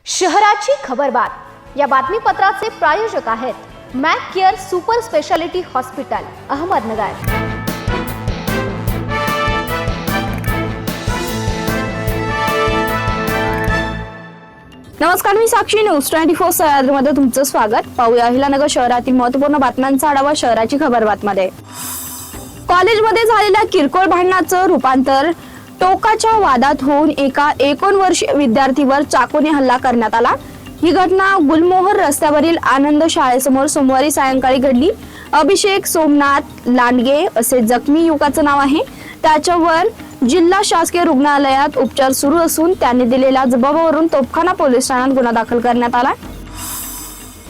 शहराची खबरबात या बातमीपत्राचे प्रायोजक आहेत Mac care super speciality hospital Ahmednagar. नमस्कार, मी साक्षी न्यूज 24 सह्याद्रीमध्ये तुमचं स्वागत। पाहूया अहिलानगर शहरातील महत्त्वपूर्ण बातम्यांचा आढावा शहराची खबरबातमध्ये। कॉलेजमध्ये झालेल्या किरकोळ भांडणाचं रूपांतर टोकाच्या वादात होऊन एका 21 वर्षीय विद्यार्थीवर चाकूने हल्ला करण्यात आला। ही घटना गुलमोहर रस्त्यावरील आनंद शाळेसमोर सोमवारी सायंकाळी घडली। अभिषेक सोमनाथ लांडगे असे जखमी युवकाचं नाव आहे। त्याच्यावर जिल्हा शासकीय रुग्णालयात उपचार सुरू असून त्याने दिलेल्या जबाबावरून तोफखाना पोलीस ठाण्यात गुन्हा दाखल करण्यात आला।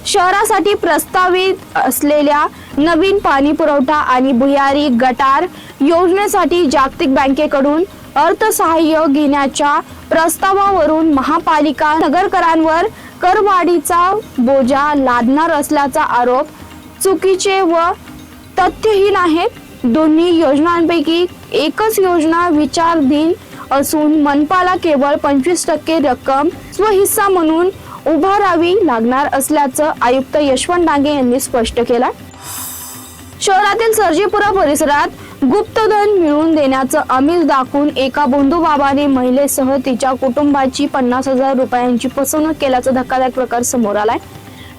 शहरासाठी प्रस्तावित असलेल्या नवीन पाणी पुरवठा आणि भुयारी गटार योजनेसाठी जागतिक बँकेकडून अर्थसहाय्य घेण्याच्या प्रस्तावावरून महापालिका नगरकरांवर करवाढीचा बोजा लादणार असल्याचा आरोप चुकीचे व तथ्यहीन आहेत। दोन्ही योजनांपैकी एकच योजना विचाराधीन असून मनपाला केवळ 25% रक्कम स्वहिस्सा म्हणून उभारावी लागणार असल्याचं आयुक्त यशवंत डांगे यांनी स्पष्ट केलं। शहरातील सर्जेपुरा परिसरात गुप्तधन मिळवून देण्याचं आमिष दाखवून एका बंधुबाबाने महिलेसह तिच्या कुटुंबाची 50,000 रुपयांची फसवणूक केल्याचा धक्कादायक प्रकार समोर आलाय।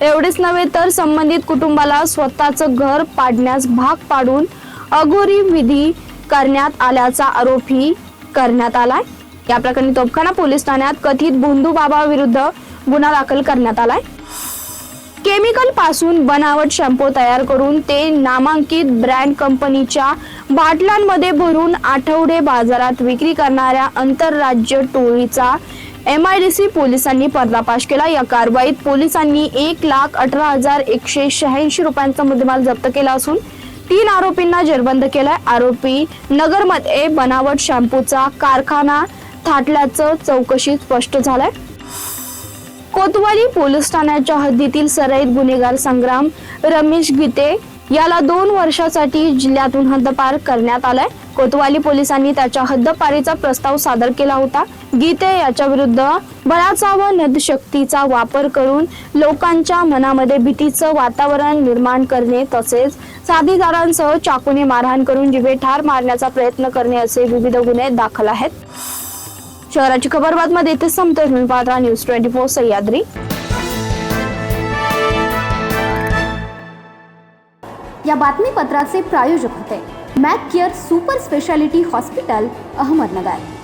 एवढेच नव्हे तर संबंधित कुटुंबाला स्वतःचं घर पाडण्यास भाग पाडून अघोरी विधी करण्यात आल्याचा आरोपही करण्यात आलाय। या प्रकरणी तोफखाना पोलीस ठाण्यात कथित बंधुबाबा विरुद्ध गुन्हा दाखल करण्यात आलाय। केमिकल पासून बनावट शॅम्पू तयार करून ते नामांकित ब्रँड कंपनीच्या बाटल्यांमध्ये भरून आठवडे बाजारात विक्री करणाऱ्या आंतरराज्य टोळीचा MIDC पोलिसांनी पर्दाफाश केला। या कारवाईत पोलिसांनी 1,18,186 रुपयांचा मुद्देमाल जप्त केला असून 3 आरोपींना जेरबंद केलाय। आरोपी नगरमध्ये बनावट शॅम्पूचा कारखाना थाटल्याचं चौकशीत स्पष्ट झालंय। कोतवाली पोलीस ठाण्याच्या हद्दीतील सराईत गुन्हेगार संग्राम रमेश गीते याला 2 वर्षासाठी जिल्ह्यातून हद्दपार करण्यात आलाय। कोतवाली पोलिसांनी त्याच्या हद्दपारीचा प्रस्ताव सादर केला होता। गीते याच्या विरुद्ध बळाचा व नदशक्तीचा वापर करून लोकांच्या मनामध्ये भीतीचं वातावरण निर्माण करणे तसेच साथीदारांसह चाकूने मारहाण करून जीवे ठार मारण्याचा प्रयत्न करणे असे विविध गुन्हे दाखल आहेत। शहराची खबरबातमध्ये इथे संपतोय। तुम्ही पाहता न्यूज 24 सह्याद्री। या बातमीपत्राचे प्रायोजक होते Mac care super speciality hospital Ahmednagar.